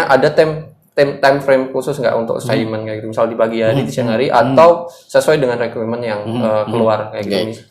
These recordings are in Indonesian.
misalnya ada time frame khusus nggak untuk assignment kayak gitu, misal di pagi hari, di siang hari, atau sesuai dengan requirement yang keluar kayak gitu.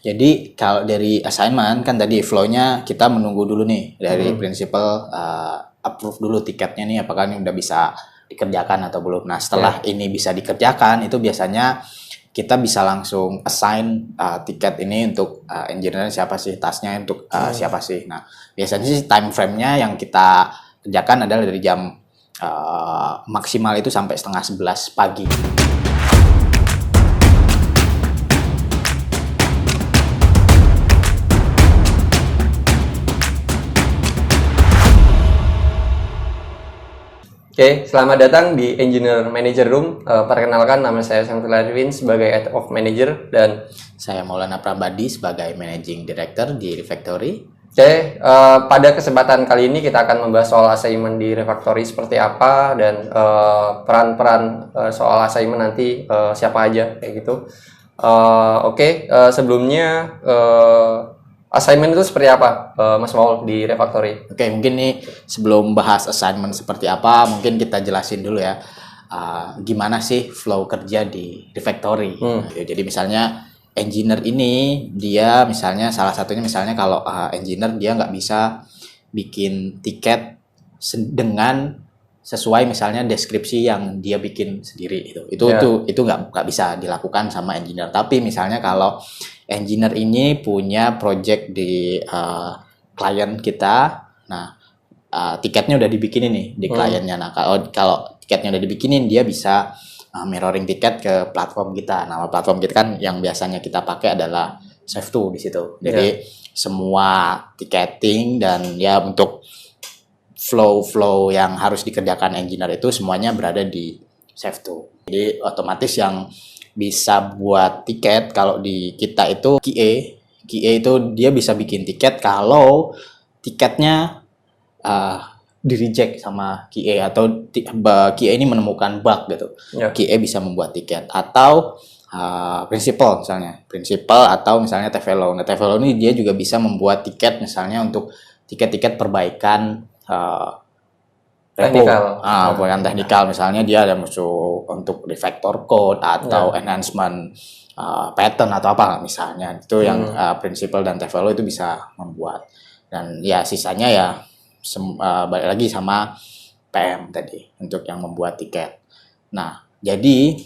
Jadi kalau dari assignment kan tadi flow-nya kita menunggu dulu nih dari principal approve dulu tiketnya nih apakah ini udah bisa dikerjakan atau belum. Nah setelah ini bisa dikerjakan itu biasanya kita bisa langsung assign tiket ini untuk engineer siapa sih, tasknya untuk siapa sih. Nah biasanya sih time frame-nya yang kita kerjakan adalah dari jam maksimal itu sampai 10:30 pagi. Oke, selamat datang di Engineer Manager Room. Perkenalkan, nama saya Syamsul Arifin sebagai Head of Manager dan saya Maulana Prabadi sebagai Managing Director di Refactory. Oke, pada kesempatan kali ini kita akan membahas soal assignment di Refactory seperti apa dan peran-peran soal assignment nanti siapa aja kayak gitu. Sebelumnya assignment itu seperti apa, Mas Maul, di Refactory? Oke, mungkin nih sebelum bahas assignment seperti apa, mungkin kita jelasin dulu ya gimana sih flow kerja di Refactory. Jadi misalnya engineer ini dia misalnya salah satunya misalnya kalau engineer dia nggak bisa bikin tiket dengan sesuai misalnya deskripsi yang dia bikin sendiri itu nggak bisa dilakukan sama engineer. Tapi misalnya kalau engineer ini punya project di klien kita, nah tiketnya udah dibikinin nih di kliennya. Nah kalau tiketnya udah dibikinin dia bisa mirroring tiket ke platform kita. Nah platform kita kan yang biasanya kita pakai adalah Save2 di situ. Jadi semua tiketing dan ya untuk flow yang harus dikerjakan engineer itu semuanya berada di Save2. Jadi otomatis yang bisa buat tiket kalau di kita itu QA itu dia bisa bikin tiket kalau tiketnya di reject sama QA atau QA ini menemukan bug gitu. QA bisa membuat tiket atau principal atau misalnya TFLO. Nah TFLO ini dia juga bisa membuat tiket misalnya untuk tiket-tiket perbaikan teknikal misalnya dia ada musuh untuk refactor code atau enhancement pattern atau apa misalnya itu yang principal dan TFLO itu bisa membuat. Dan ya sisanya ya balik lagi sama PM tadi untuk yang membuat tiket. Nah jadi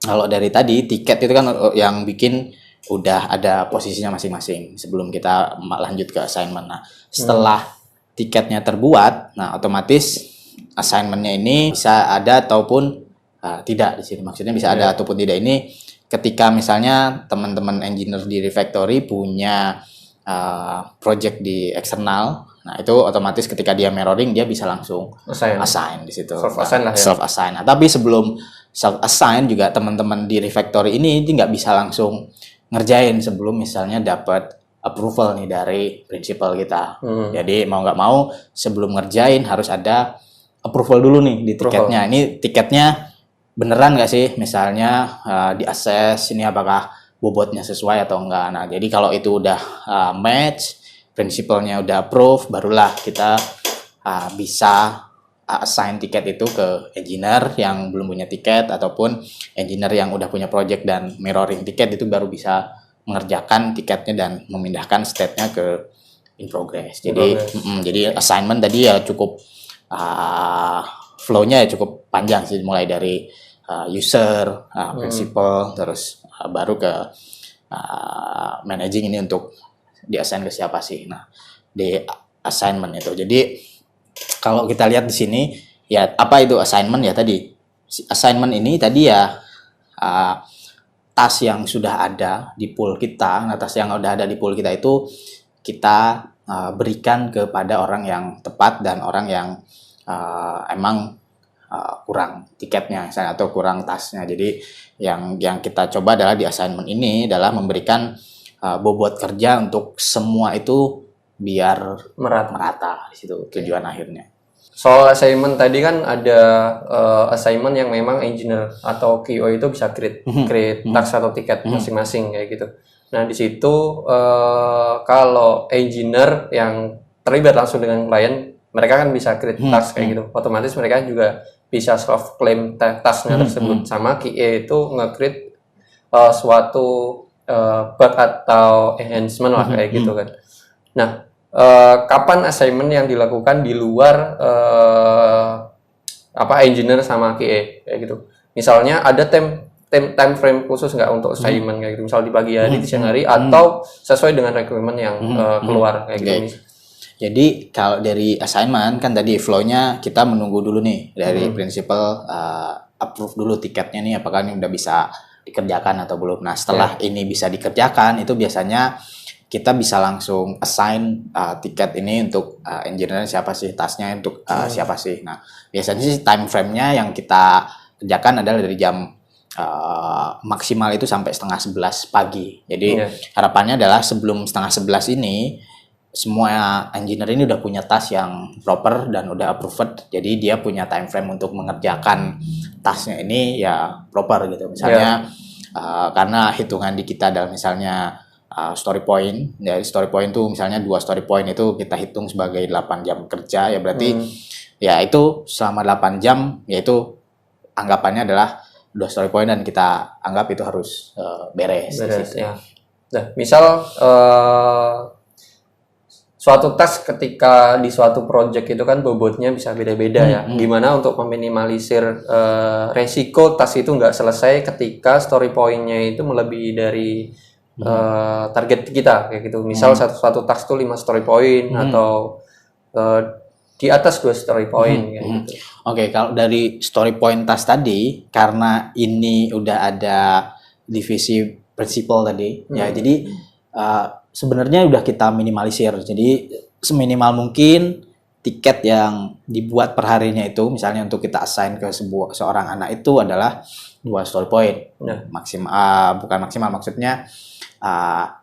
kalau dari tadi tiket itu kan yang bikin udah ada posisinya masing-masing sebelum kita lanjut ke assignment. Nah setelah tiketnya terbuat, nah otomatis assignment-nya ini bisa ada ataupun tidak di sini. Maksudnya bisa ada ataupun tidak ini ketika misalnya teman-teman engineer di Refactory punya project di eksternal, nah itu otomatis ketika dia mirroring dia bisa langsung assign di situ. Self assign. Nah, tapi sebelum self assign juga teman-teman di Refactory ini nggak bisa langsung ngerjain sebelum misalnya dapat approval nih dari principal kita. Jadi mau nggak mau sebelum ngerjain harus ada approval dulu nih di tiketnya. Ini tiketnya beneran nggak sih? Misalnya di-assess ini apakah bobotnya sesuai atau enggak. Nah jadi kalau itu udah match, principalnya udah approve, barulah kita bisa assign tiket itu ke engineer yang belum punya tiket ataupun engineer yang udah punya project dan mirroring tiket itu baru bisa mengerjakan tiketnya dan memindahkan state-nya ke in progress. Jadi assignment tadi ya cukup flow-nya ya cukup panjang sih, mulai dari user, principal, terus baru ke managing ini untuk di-assign ke siapa sih. Nah, di assignment itu. Jadi kalau kita lihat di sini ya apa itu assignment ya tadi. Assignment ini tadi ya task yang sudah ada di pool kita. Nah, task yang sudah ada di pool kita itu kita berikan kepada orang yang tepat dan orang yang emang kurang tiketnya misalnya atau kurang tasknya. Jadi yang kita coba adalah di assignment ini adalah memberikan bobot kerja untuk semua itu biar merata di situ tujuan akhirnya. Soal assignment tadi kan ada assignment yang memang engineer atau QA itu bisa create task atau tiket masing-masing kayak gitu. Nah di situ kalau engineer yang terlibat langsung dengan klien mereka kan bisa create task kayak gitu. Otomatis mereka juga bisa self claim tasknya tersebut. Sama QA itu nge-create suatu bug atau enhancement lah kayak gitu kan. Nah, kapan assignment yang dilakukan di luar engineer sama QA kayak gitu. Misalnya ada time frame khusus nggak untuk assignment kayak gitu. Misal di pagi hari, di siang hari, atau sesuai dengan requirement yang keluar kayak gitu. Jadi kalau dari assignment kan tadi flow-nya kita menunggu dulu nih dari principal approve dulu tiketnya nih apakah ini udah bisa dikerjakan atau belum. Nah setelah ini bisa dikerjakan itu biasanya kita bisa langsung assign tiket ini untuk engineer siapa sih, tasknya untuk siapa sih. Nah biasanya sih time frame-nya yang kita kerjakan adalah dari jam maksimal itu sampai 10:30 pagi. Jadi harapannya adalah sebelum 10:30 ini semua engineer ini udah punya task yang proper dan udah approved. Jadi dia punya time frame untuk mengerjakan tasknya ini ya proper gitu. Misalnya karena hitungan di kita adalah misalnya story point. Dari story point itu misalnya 2 story point itu kita hitung sebagai 8 jam kerja ya berarti ya itu selama 8 jam yaitu anggapannya adalah 2 story point dan kita anggap itu harus beres ya. Nah, misal suatu task ketika di suatu project itu kan bobotnya bisa beda-beda ya. Gimana untuk meminimalisir resiko task itu nggak selesai ketika story point-nya itu melebihi dari target kita kayak gitu. Misal satu task itu 5 story point atau di atas 2 story point kayak gitu. Oke, kalau dari story point task tadi karena ini udah ada divisi principal tadi ya jadi sebenarnya udah kita minimalisir. Jadi seminimal mungkin tiket yang dibuat per harinya itu misalnya untuk kita assign ke seorang anak itu adalah 2 story point. Maksimal bukan maksimal maksudnya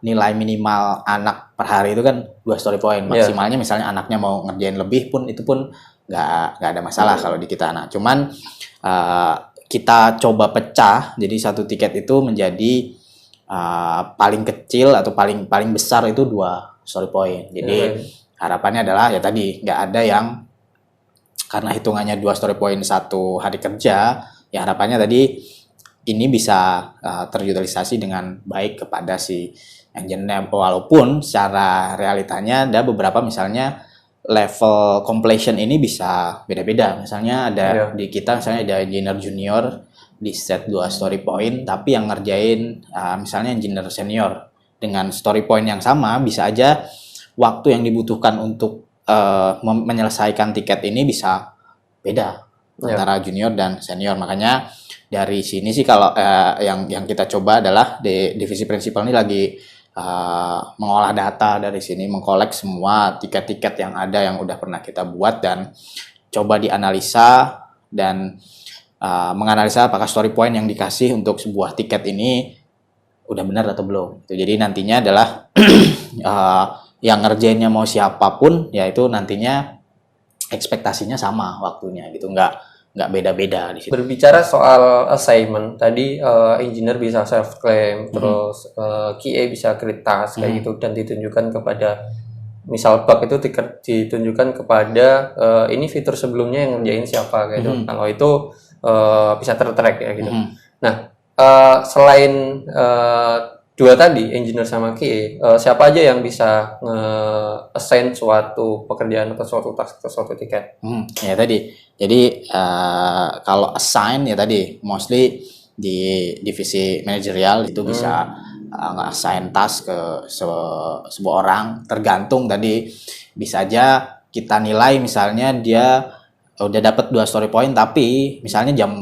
nilai minimal anak per hari itu kan 2 story point. Maksimalnya misalnya anaknya mau ngerjain lebih pun itu pun nggak ada masalah kalau di kita anak. Cuman kita coba pecah jadi satu tiket itu menjadi paling kecil atau paling besar itu 2 story point. Jadi harapannya adalah ya tadi nggak ada yang karena hitungannya 2 story point satu hari kerja ya harapannya tadi ini bisa terutilisasi dengan baik kepada si engineer walaupun secara realitanya ada beberapa misalnya level completion ini bisa beda-beda. Misalnya ada di kita misalnya ada engineer junior di set 2 story point tapi yang ngerjain misalnya engineer senior dengan story point yang sama bisa aja waktu yang dibutuhkan untuk menyelesaikan tiket ini bisa beda antara junior dan senior. Makanya dari sini sih kalau yang kita coba adalah di divisi prinsipal ini lagi mengolah data dari sini, mengkolek semua tiket-tiket yang ada yang udah pernah kita buat dan coba dianalisa dan menganalisa apakah story point yang dikasih untuk sebuah tiket ini udah benar atau belum. Jadi nantinya adalah yang ngerjainnya mau siapapun, yaitu nantinya ekspektasinya sama waktunya gitu, nggak beda-beda di situ. Berbicara soal assignment, tadi engineer bisa self claim, terus QA bisa create task kayak gitu dan ditunjukkan kepada misal bug itu ditunjukkan kepada ini fitur sebelumnya yang ngerjain siapa kayak gitu. Kalau itu bisa tertrack ya gitu. Nah, selain dua tadi, engineer sama QA, siapa aja yang bisa assign suatu pekerjaan atau suatu task atau suatu tiket? Ya tadi. Jadi kalau assign ya tadi, mostly di divisi manajerial itu bisa nge-assign task ke sebuah orang, tergantung tadi bisa aja kita nilai misalnya dia udah dapat 2 story point tapi misalnya jam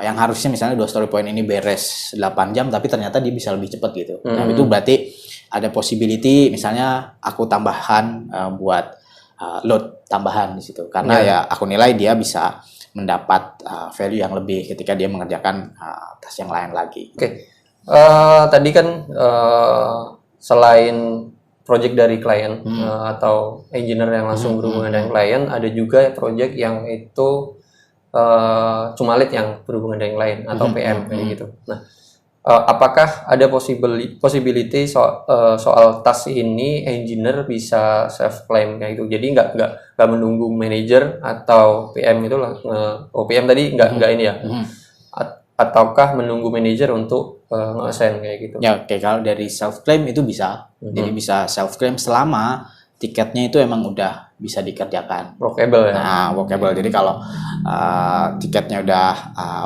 yang harusnya misalnya 2 story point ini beres 8 jam tapi ternyata dia bisa lebih cepat gitu. Nah itu berarti ada possibility misalnya aku tambahan buat load tambahan di situ karena ya aku nilai dia bisa mendapat value yang lebih ketika dia mengerjakan task yang lain lagi. Oke. Tadi kan selain project dari klien atau engineer yang langsung berhubungan dengan klien, ada juga project yang itu cuma lead yang berhubungan dengan klien atau PM kayak gitu. Nah, apakah ada possibility soal task ini engineer bisa self claim kayak gitu. Jadi nggak menunggu manager atau PM itu lah. PM tadi nggak ini ya. Ataukah menunggu manager untuk nge-assign kayak gitu. Ya, oke, kalau dari self claim itu bisa. Jadi bisa self claim selama tiketnya itu emang udah bisa dikerjakan. Workable ya. Nah, workable. Jadi kalau tiketnya udah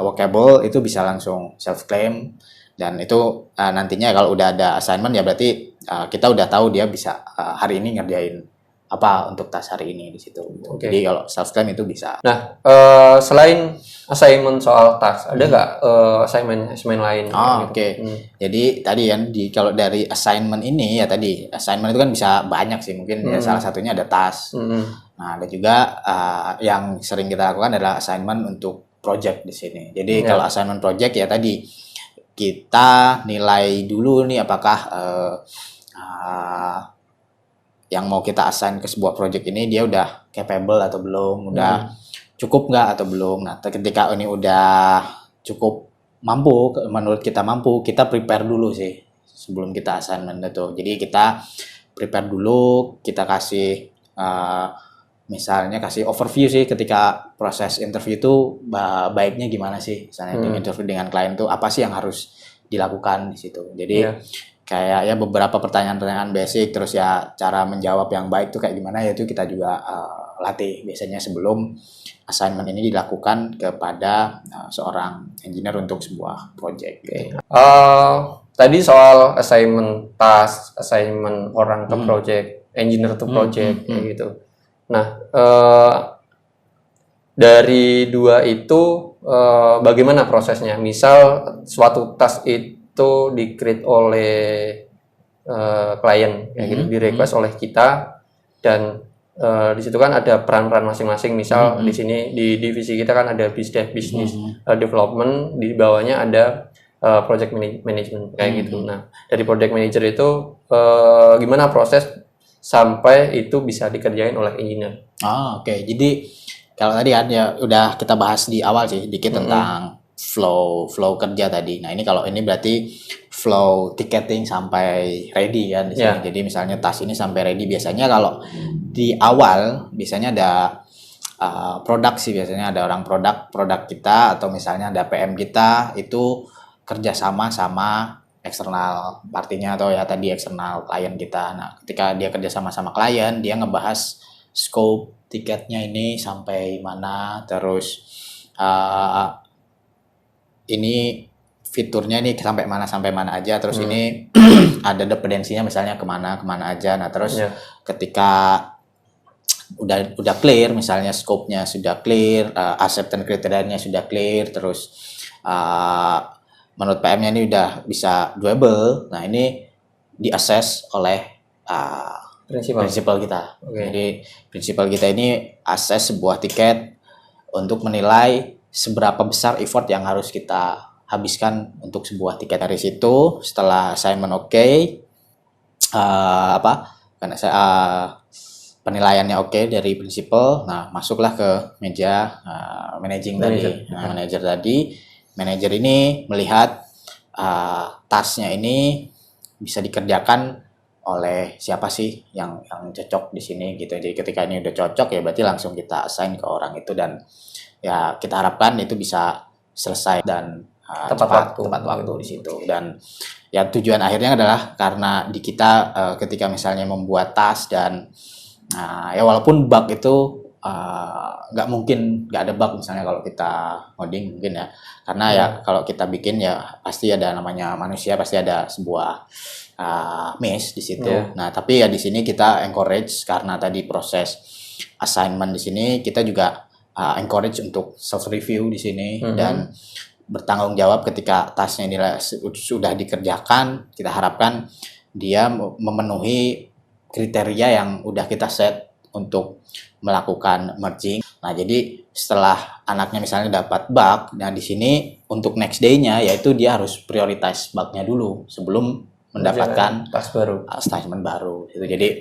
workable itu bisa langsung self claim, dan itu nantinya kalau udah ada assignment ya berarti kita udah tahu dia bisa hari ini ngerjain apa untuk task hari ini di situ. Oke. Jadi kalau self claim itu bisa. Nah, selain assignment soal task, ada nggak assignment lain? Oh, gitu? oke. Jadi tadi kan kalau dari assignment ini ya tadi assignment itu kan bisa banyak sih, mungkin ya salah satunya ada task. Nah, ada juga yang sering kita lakukan adalah assignment untuk project di sini. Jadi kalau assignment project ya tadi kita nilai dulu nih apakah yang mau kita assign ke sebuah project ini dia udah capable atau belum, udah cukup nggak atau belum. Nah, ketika ini udah cukup mampu, menurut kita mampu, kita prepare dulu sih sebelum kita assignment itu. Jadi kita prepare dulu, kita kasih misalnya kasih overview sih ketika proses interview itu baiknya gimana sih, misalnya interview dengan klien tuh apa sih yang harus dilakukan di situ. Jadi kayak ya beberapa pertanyaan-pertanyaan basic, terus ya cara menjawab yang baik tuh kayak gimana, ya itu kita juga latih biasanya sebelum assignment ini dilakukan kepada seorang engineer untuk sebuah project. Tadi soal assignment task, assignment orang ke project, engineer to project kayak gitu. Nah, dari dua itu bagaimana prosesnya? Misal suatu task itu di-create oleh klien kayak gitu, di-request oleh kita, dan di situ kan ada peran-peran masing-masing. Misal di sini di divisi kita kan ada business development, di bawahnya ada project management kayak gitu. Nah, dari project manager itu gimana proses sampai itu bisa dikerjain oleh engineer? Oke. Jadi kalau tadi kan ya udah kita bahas di awal sih dikit tentang flow kerja tadi. Nah, ini kalau ini berarti flow ticketing sampai ready kan di sini. Jadi misalnya task ini sampai ready, biasanya kalau di awal biasanya ada produk sih, biasanya ada orang produk kita, atau misalnya ada PM kita itu kerjasama sama eksternal partinya atau ya tadi eksternal klien kita. Nah, ketika dia kerjasama sama klien, dia ngebahas scope tiketnya ini sampai mana, terus ini fiturnya ini sampai mana aja, terus ini ada dependensinya misalnya kemana aja. Nah, terus ketika udah clear, misalnya scope-nya sudah clear, acceptance kriterianya sudah clear, terus menurut PM-nya ini udah bisa doable. Nah, ini di-assess oleh prinsipal kita. Jadi prinsipal kita ini assess sebuah tiket untuk menilai seberapa besar effort yang harus kita habiskan untuk sebuah tiket. Dari situ setelah assignment penilaiannya oke dari prinsipal, nah masuklah ke meja manajer tadi. Manajer ini melihat tasknya ini bisa dikerjakan oleh siapa sih yang cocok di sini gitu. Jadi ketika ini udah cocok ya berarti langsung kita assign ke orang itu, dan ya kita harapkan itu bisa selesai dan tepat waktu di situ. Dan ya tujuan akhirnya adalah karena di kita ketika misalnya membuat task dan ya walaupun bug itu nggak ada bug misalnya kalau kita coding mungkin ya, karena ya kalau kita bikin ya pasti ada namanya manusia, pasti ada sebuah miss di situ. Nah, tapi ya di sini kita encourage, karena tadi proses assignment di sini kita juga encourage untuk self review di sini dan bertanggung jawab ketika tasknya ini sudah dikerjakan. Kita harapkan dia memenuhi kriteria yang udah kita set untuk melakukan merging. Nah, jadi setelah anaknya misalnya dapat bug, nah di sini untuk next day-nya yaitu dia harus prioritize bug-nya dulu sebelum mendapatkan assignment baru. Jadi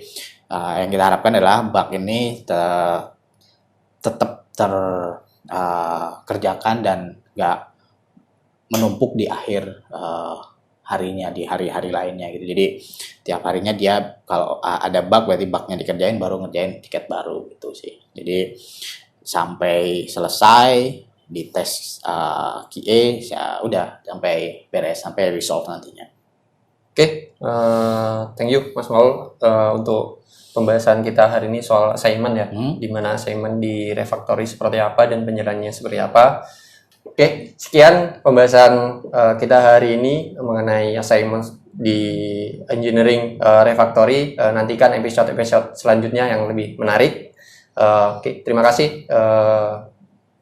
yang kita harapkan adalah bug ini tetap terkerjakan dan nggak menumpuk di akhir harinya di hari-hari lainnya gitu. Jadi tiap harinya dia kalau ada bug berarti bugnya dikerjain baru ngerjain tiket baru gitu sih. Jadi sampai selesai di tes QA ya udah sampai beres sampai resolve nantinya. Oke, thank you Mas Maul untuk pembahasan kita hari ini soal assignment ya, di mana assignment di refactory seperti apa dan penyelesaiannya seperti apa. Oke, sekian pembahasan kita hari ini mengenai assignment di engineering refactory. Nantikan episode-episode selanjutnya yang lebih menarik. Oke, terima kasih.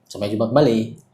Sampai jumpa kembali.